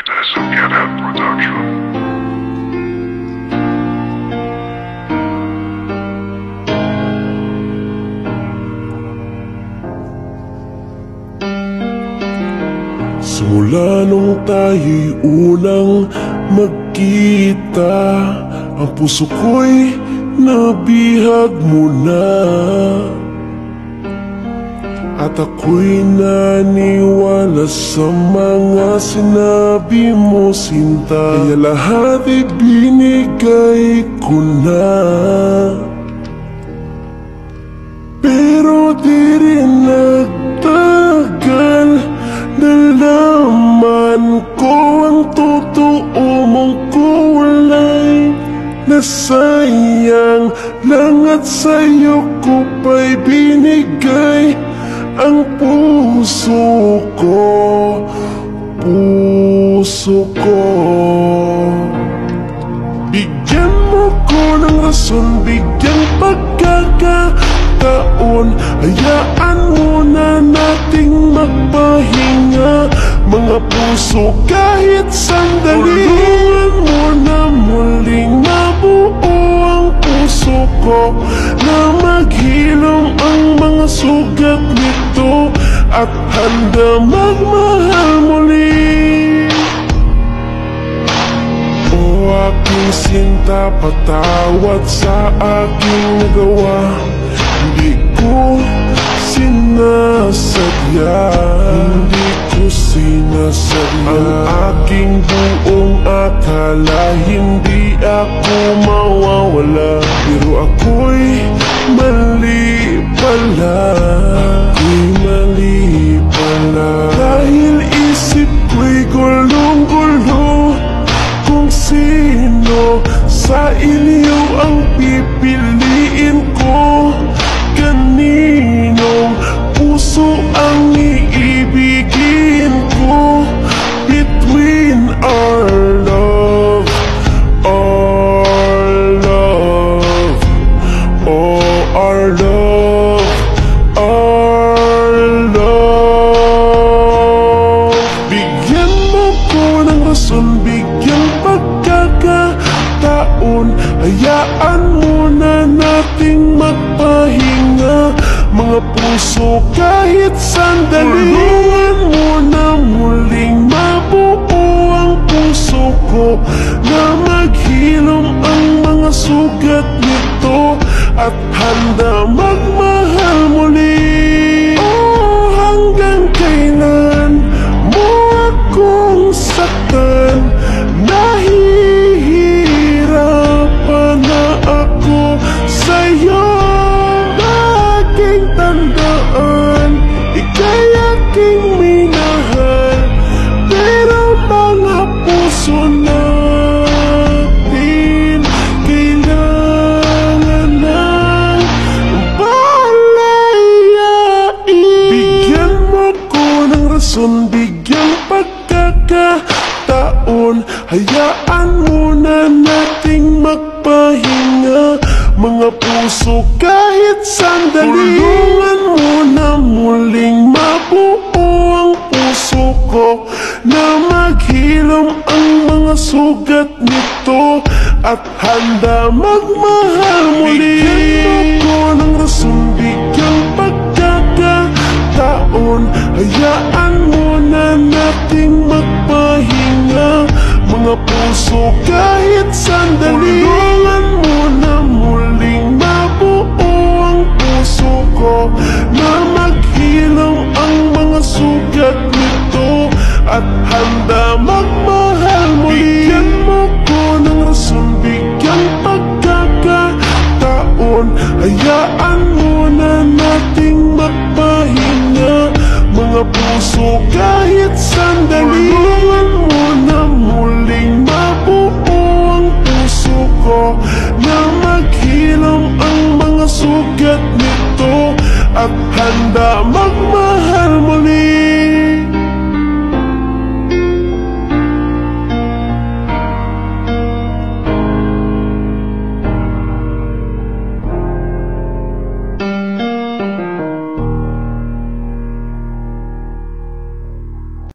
SOCANET Production. Simula nung tayo'y unang magkita, ang puso ko'y nabihag mo na. At ako'y naniwala sa mga sinabi mo, sinta. Kaya lahat ibinigay ko na. Pero di rin nagtagal, nalaman ko ang totoo mong kulay. Nasayang lang at sa'yo ko pa'y binigay ang puso ko, puso ko. Bigyan mo ko ng rason, bigyan pagkakataon. Hayaan mo na nating magpahinga, mga puso, kahit sandali. Tulungan mo na muling mabuo ang puso ko, na maghilom ang mga sugat nito, at handa magmahal muli. O aking sinta, patawad sa aking nagawa. Hindi ko sinasadya, hindi ko sinasadya. Ang aking buong akala, hindi ako mawawala. Pero ako'y mali pala, ako'y mali pala. Dahil isip ko'y gulong-gulo, kung sino sa inyo ang pipiliin ko, kaninong puso ang iibigin ko. Between our love, our love, oh our love, our love. Bigyan mo ko ng rason, bigyan pagkakataon. Hayaan mo na nating magpahinga, mga puso, kahit sandali. Tulungan mo na muling mabuo ang puso ko, na maghilom ang mga sugat nito, at handa magmahal muli. Oh, hanggang kailan mo akong saktan? Nahihirapan na ako sa'yo. Laging tandaan, ika'y aking minahal, pero mga puso natin kailangan ng palayain. Bigyan mo ko ng rason, bigyan pagkakataon. Hayaan mo na nating magpahinga, mga puso, kahit sandali. Tulungan mo na muling mabuo ang puso ko, na maghilom ang mga sugat nito, at handa magmahal muli. Bigyan mo ko ng rason, bigyan pagkakataon. Hayaan mo na nating magpahinga, mga puso, kahit sandali. Tulungan mo na muling mabuo ang puso ko, na maghilom ang mga sugat nito, at handa magmahal muli. Bigyan mo ko ng rason, bigyan pagkakataon. Hayaan mo na nating magpahinga, mga puso, kahit sandali. Tulungan mo na muling mabuo ang puso ko, na maghilom ang mga sugat nito, at handa